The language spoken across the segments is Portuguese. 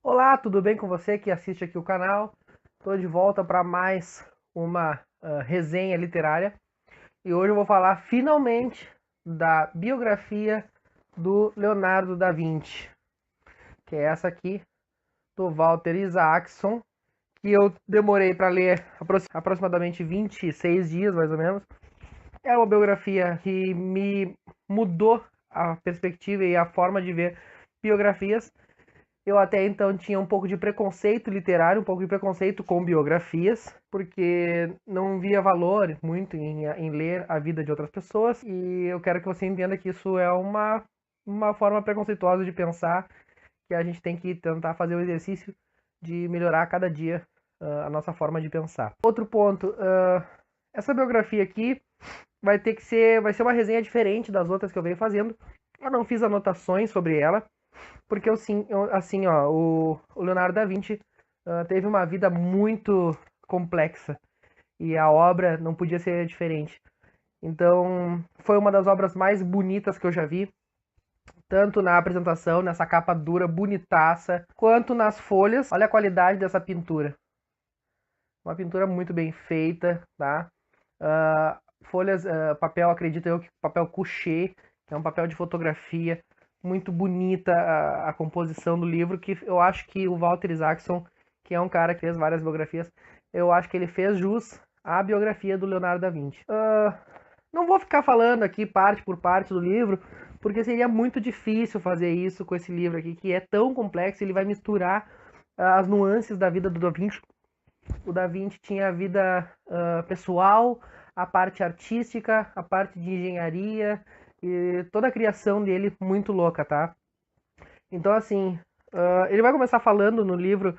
Olá, tudo bem com você que assiste aqui o canal? Estou de volta para mais uma resenha literária e hoje eu vou falar finalmente da biografia do Leonardo da Vinci, que é essa aqui do Walter Isaacson, que eu demorei para ler aproximadamente 26 dias, mais ou menos. É uma biografia que me mudou a perspectiva e a forma de ver biografias. Eu até então tinha um pouco de preconceito literário, um pouco de preconceito com biografias, porque não via valor muito em ler a vida de outras pessoas. E eu quero que você entenda que isso é uma forma preconceituosa de pensar, que a gente tem que tentar fazer o exercício de melhorar a cada dia a nossa forma de pensar. Outro ponto, essa biografia aqui vai ser uma resenha diferente das outras que eu venho fazendo. Eu não fiz anotações sobre ela, porque assim, ó, o Leonardo da Vinci teve uma vida muito complexa e a obra não podia ser diferente. Então, foi uma das obras mais bonitas que eu já vi, tanto na apresentação, nessa capa dura, bonitaça, quanto nas folhas. Olha a qualidade dessa pintura. Uma pintura muito bem feita, tá? Folhas, papel, acredito eu que papel couché, que é um papel de fotografia, muito bonita a composição do livro, que eu acho que o Walter Isaacson, que é um cara que fez várias biografias, eu acho que ele fez jus à biografia do Leonardo da Vinci. Não vou ficar falando aqui parte por parte do livro, porque seria muito difícil fazer isso com esse livro aqui, que é tão complexo, ele vai misturar as nuances da vida do Da Vinci. O Da Vinci tinha a vida pessoal, a parte artística, a parte de engenharia e toda a criação dele muito louca, tá? Então, assim, ele vai começar falando no livro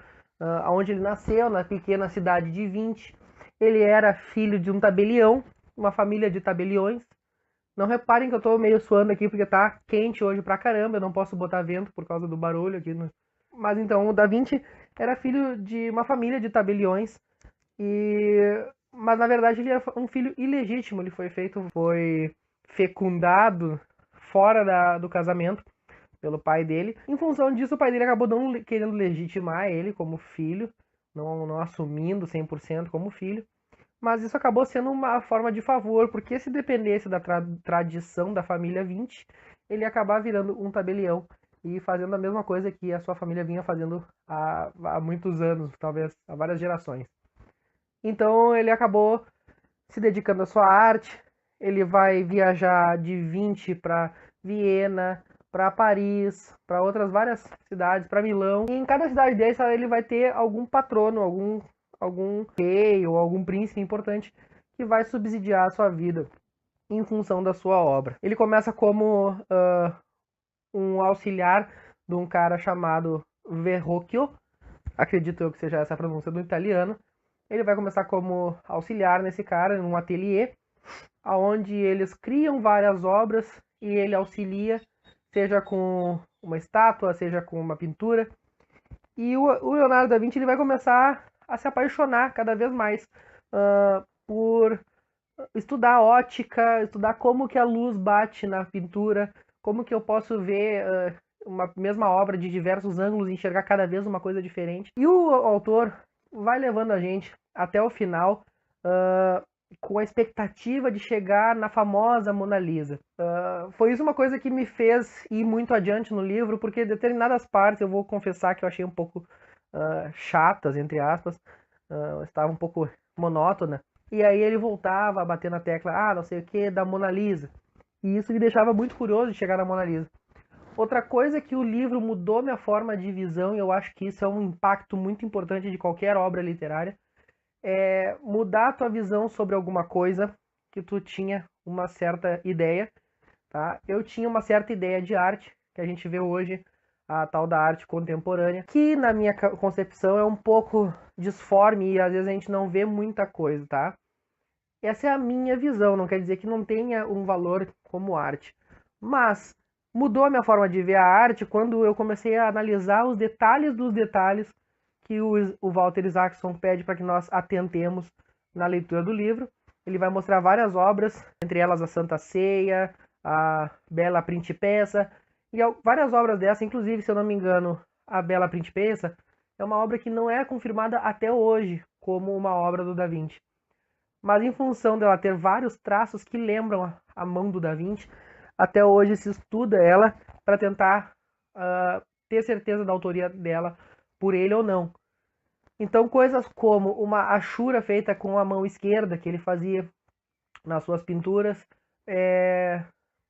onde ele nasceu, na pequena cidade de Vinci. Ele era filho de um tabelião, uma família de tabeliões. Não reparem que eu tô meio suando aqui porque tá quente hoje pra caramba, eu não posso botar vento por causa do barulho aqui. Mas então, o Da Vinci era filho de uma família de tabeliões mas na verdade ele era um filho ilegítimo, foi fecundado fora do casamento pelo pai dele. Em função disso, o pai dele acabou não querendo legitimar ele como filho, não assumindo 100% como filho. Mas isso acabou sendo uma forma de favor, porque se dependesse da tradição da família Vinci, ele ia acabar virando um tabelião e fazendo a mesma coisa que a sua família vinha fazendo há muitos anos, talvez há várias gerações. Então ele acabou se dedicando à sua arte. Ele vai viajar de Vinci para Viena, para Paris, para outras várias cidades, para Milão. E em cada cidade dessa ele vai ter algum patrono, algum rei ou algum príncipe importante que vai subsidiar a sua vida em função da sua obra. Ele começa como um auxiliar de um cara chamado Verrocchio, acredito eu que seja essa a pronúncia do italiano. Ele vai começar como auxiliar nesse cara, num ateliê, onde eles criam várias obras e ele auxilia, seja com uma estátua, seja com uma pintura. E o Leonardo da Vinci ele vai começar a se apaixonar cada vez mais por estudar ótica, estudar como que a luz bate na pintura, como que eu posso ver uma mesma obra de diversos ângulos e enxergar cada vez uma coisa diferente. E o autor vai levando a gente até o final com a expectativa de chegar na famosa Mona Lisa. Foi isso uma coisa que me fez ir muito adiante no livro, porque determinadas partes eu vou confessar que eu achei um pouco chatas, entre aspas, estava um pouco monótona. E aí ele voltava a bater na tecla, não sei o que, da Mona Lisa. E isso me deixava muito curioso de chegar na Mona Lisa. Outra coisa é que o livro mudou minha forma de visão, e eu acho que isso é um impacto muito importante de qualquer obra literária, é mudar a tua visão sobre alguma coisa que tu tinha uma certa ideia, tá? Eu tinha uma certa ideia de arte, que a gente vê hoje, a tal da arte contemporânea, que na minha concepção é um pouco disforme e às vezes a gente não vê muita coisa, tá? Essa é a minha visão, não quer dizer que não tenha um valor como arte. Mas mudou a minha forma de ver a arte quando eu comecei a analisar os detalhes dos detalhes que o Walter Isaacson pede para que nós atentemos na leitura do livro. Ele vai mostrar várias obras, entre elas a Santa Ceia, a Bela Principessa, e várias obras dessas, inclusive, se eu não me engano, A Bela Principessa é uma obra que não é confirmada até hoje como uma obra do Da Vinci. Mas em função dela ter vários traços que lembram a mão do Da Vinci, até hoje se estuda ela para tentar ter certeza da autoria dela por ele ou não. Então coisas como uma achura feita com a mão esquerda que ele fazia nas suas pinturas,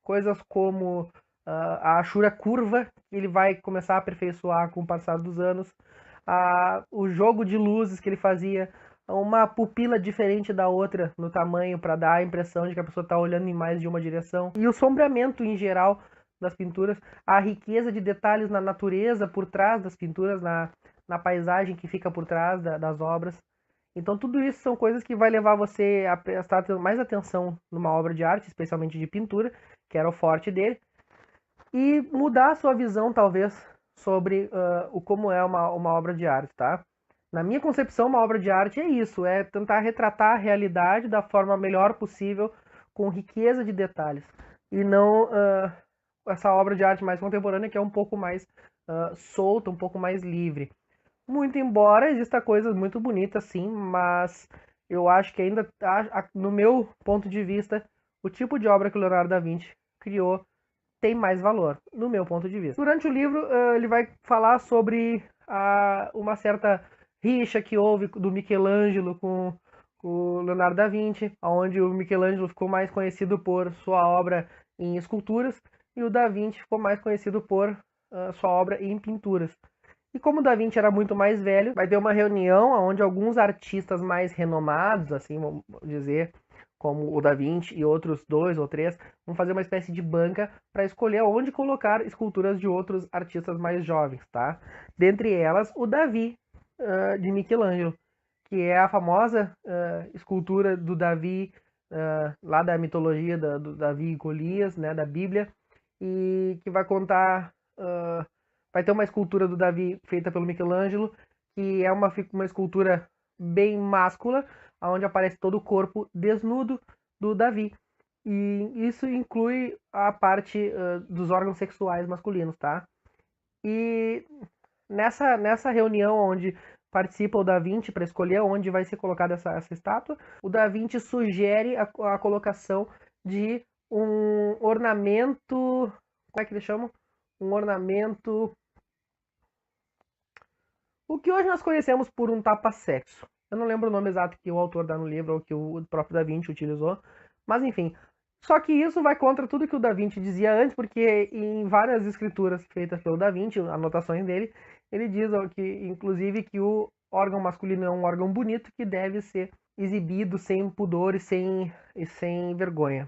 coisas como a achura curva, que ele vai começar a aperfeiçoar com o passar dos anos, o jogo de luzes que ele fazia, uma pupila diferente da outra no tamanho para dar a impressão de que a pessoa está olhando em mais de uma direção, e o sombreamento em geral das pinturas, a riqueza de detalhes na natureza por trás das pinturas, na paisagem que fica por trás das obras. Então tudo isso são coisas que vai levar você a prestar mais atenção numa obra de arte, especialmente de pintura, que era o forte dele, e mudar a sua visão, talvez, sobre o como é uma obra de arte, tá? Na minha concepção, uma obra de arte é isso, é tentar retratar a realidade da forma melhor possível, com riqueza de detalhes, e não essa obra de arte mais contemporânea que é um pouco mais solta, um pouco mais livre. Muito embora exista coisas muito bonitas, sim, mas eu acho que ainda, no meu ponto de vista, o tipo de obra que o Leonardo da Vinci criou tem mais valor, no meu ponto de vista. Durante o livro, ele vai falar sobre uma certa rixa que houve do Michelangelo com o Leonardo da Vinci, onde o Michelangelo ficou mais conhecido por sua obra em esculturas e o da Vinci ficou mais conhecido por sua obra em pinturas. E como o Da Vinci era muito mais velho, vai ter uma reunião onde alguns artistas mais renomados, assim, vamos dizer, como o Da Vinci e outros 2 ou 3, vão fazer uma espécie de banca para escolher onde colocar esculturas de outros artistas mais jovens, tá? Dentre elas, o Davi, de Michelangelo, que é a famosa escultura do Davi, lá da mitologia do Davi e Golias, né, da Bíblia, e que vai contar... vai ter uma escultura do Davi feita pelo Michelangelo, que é uma escultura bem máscula, onde aparece todo o corpo desnudo do Davi. E isso inclui a parte dos órgãos sexuais masculinos, tá? E nessa reunião onde participa o Da Vinci para escolher onde vai ser colocada essa estátua, o Da Vinci sugere a colocação de um ornamento... Como é que eles chamam? Um ornamento... O que hoje nós conhecemos por um tapa-sexo. Eu não lembro o nome exato que o autor dá no livro ou que o próprio Da Vinci utilizou, mas enfim. Só que isso vai contra tudo que o Da Vinci dizia antes, porque em várias escrituras feitas pelo Da Vinci, anotações dele, ele diz que, inclusive, que o órgão masculino é um órgão bonito que deve ser exibido sem pudor e sem vergonha.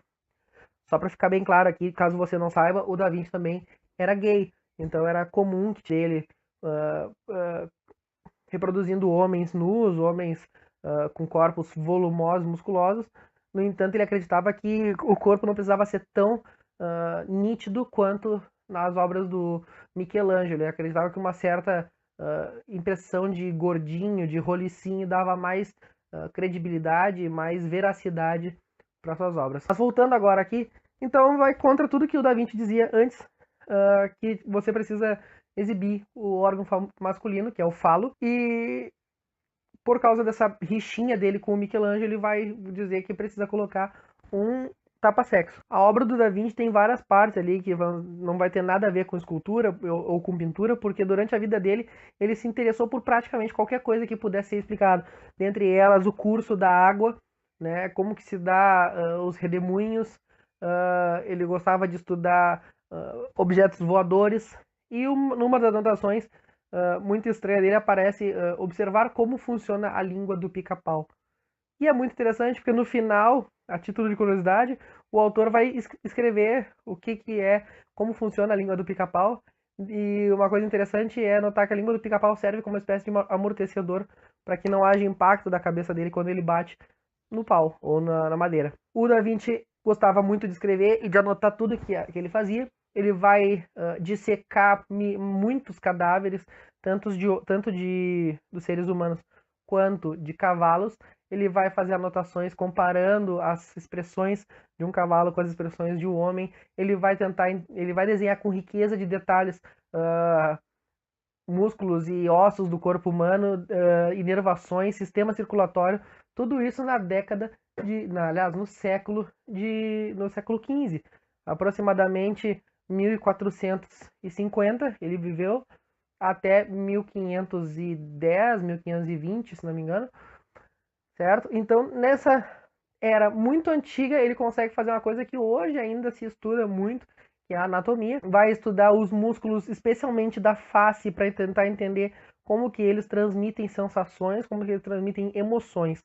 Só para ficar bem claro aqui, caso você não saiba, o Da Vinci também era gay, então era comum que ele reproduzindo homens nus, homens com corpos volumosos, musculosos. No entanto, ele acreditava que o corpo não precisava ser tão nítido quanto nas obras do Michelangelo. Ele acreditava que uma certa impressão de gordinho, de rolicinho, dava mais credibilidade, mais veracidade para suas obras. Mas voltando agora aqui, então vai contra tudo que o Da Vinci dizia antes, que você precisa exibir o órgão masculino, que é o falo, e por causa dessa rixinha dele com o Michelangelo, ele vai dizer que precisa colocar um tapa-sexo. A obra do Da Vinci tem várias partes ali que não vai ter nada a ver com escultura ou com pintura, porque durante a vida dele ele se interessou por praticamente qualquer coisa que pudesse ser explicado. Dentre elas, o curso da água, né, como que se dá os redemoinhos, ele gostava de estudar objetos voadores, e numa das anotações muito estranha dele aparece observar como funciona a língua do pica-pau. E é muito interessante porque no final, a título de curiosidade, o autor vai escrever o que é, como funciona a língua do pica-pau. E uma coisa interessante é notar que a língua do pica-pau serve como uma espécie de amortecedor para que não haja impacto da cabeça dele quando ele bate no pau ou na madeira. O Da Vinci gostava muito de escrever e de anotar tudo que ele fazia. Ele vai dissecar muitos cadáveres, tanto dos seres humanos quanto de cavalos. Ele vai fazer anotações comparando as expressões de um cavalo com as expressões de um homem. Ele vai desenhar com riqueza de detalhes músculos e ossos do corpo humano, inervações, sistema circulatório, tudo isso na década aliás, no século XV, aproximadamente 1450 ele viveu até 1510, 1520, se não me engano, certo? Então, nessa era muito antiga, ele consegue fazer uma coisa que hoje ainda se estuda muito, que é a anatomia. Vai estudar os músculos, especialmente da face, para tentar entender como que eles transmitem sensações, como que eles transmitem emoções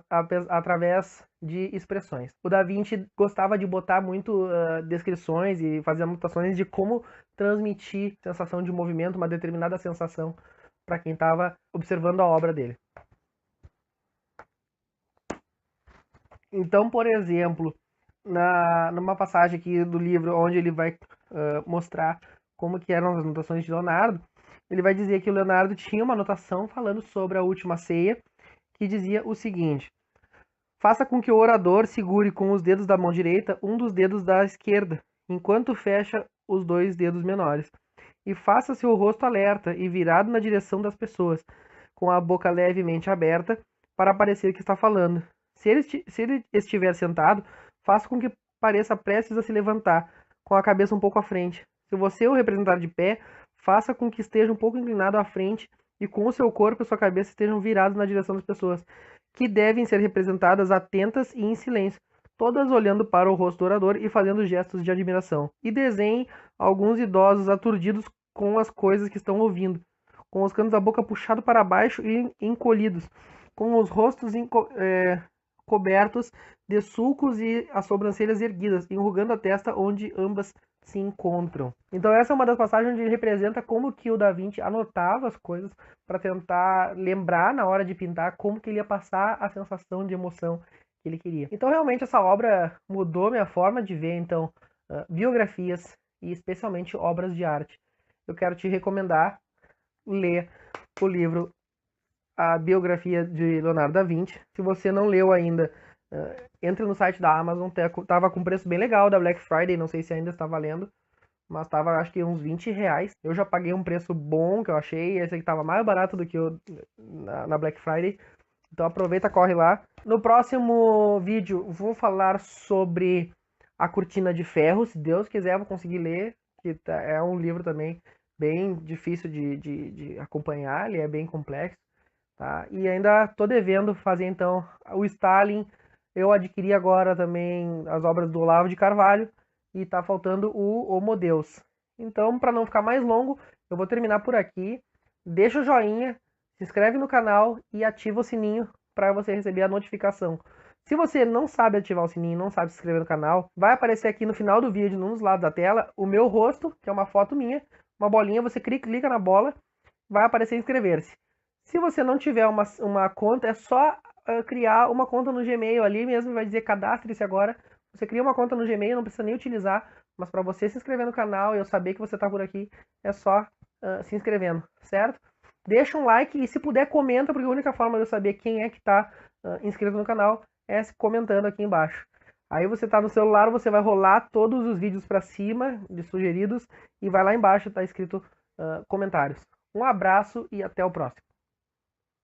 através de expressões. O Da Vinci gostava de botar muito descrições e fazer anotações de como transmitir sensação de movimento, uma determinada sensação, para quem estava observando a obra dele. Então, por exemplo, numa passagem aqui do livro onde ele vai mostrar como que eram as anotações de Leonardo, ele vai dizer que o Leonardo tinha uma anotação falando sobre a última ceia, que dizia o seguinte: faça com que o orador segure com os dedos da mão direita um dos dedos da esquerda, enquanto fecha os dois dedos menores, e faça seu rosto alerta e virado na direção das pessoas, com a boca levemente aberta, para parecer que está falando. Se ele estiver sentado, faça com que pareça prestes a se levantar, com a cabeça um pouco à frente. Se você o representar de pé, faça com que esteja um pouco inclinado à frente e com o seu corpo e sua cabeça estejam virados na direção das pessoas, que devem ser representadas atentas e em silêncio, todas olhando para o rosto do orador e fazendo gestos de admiração. E desenhe alguns idosos aturdidos com as coisas que estão ouvindo, com os cantos da boca puxados para baixo e encolhidos, com os rostos cobertos de sulcos e as sobrancelhas erguidas, enrugando a testa onde ambas se encontram. Então essa é uma das passagens onde ele representa como que o Da Vinci anotava as coisas para tentar lembrar na hora de pintar como que ele ia passar a sensação de emoção que ele queria. Então realmente essa obra mudou minha forma de ver então biografias e especialmente obras de arte. Eu quero te recomendar ler o livro A Biografia de Leonardo da Vinci. Se você não leu ainda, entra no site da Amazon, tava com preço bem legal da Black Friday, não sei se ainda está valendo, mas tava acho que uns R$20. Eu já paguei um preço bom que eu achei, esse aqui tava mais barato do que na Black Friday, então aproveita, corre lá. No próximo vídeo vou falar sobre A Cortina de Ferro, se Deus quiser eu vou conseguir ler, que é um livro também bem difícil de acompanhar, ele é bem complexo. Tá? E ainda estou devendo fazer então o Stalin. Eu adquiri agora também as obras do Olavo de Carvalho e está faltando o Homo Deus. Então, para não ficar mais longo, eu vou terminar por aqui. Deixa o joinha, se inscreve no canal e ativa o sininho para você receber a notificação. Se você não sabe ativar o sininho, não sabe se inscrever no canal, vai aparecer aqui no final do vídeo, nos lados da tela, o meu rosto, que é uma foto minha, uma bolinha, você clica na bola, vai aparecer inscrever-se. Se você não tiver uma conta, é só criar uma conta no Gmail ali mesmo, vai dizer cadastre-se agora. Você cria uma conta no Gmail, não precisa nem utilizar, mas para você se inscrever no canal e eu saber que você está por aqui, é só se inscrevendo, certo? Deixa um like e se puder comenta, porque a única forma de eu saber quem é que está inscrito no canal é comentando aqui embaixo. Aí você está no celular, você vai rolar todos os vídeos para cima, de sugeridos, e vai lá embaixo, está escrito comentários. Um abraço e até o próximo.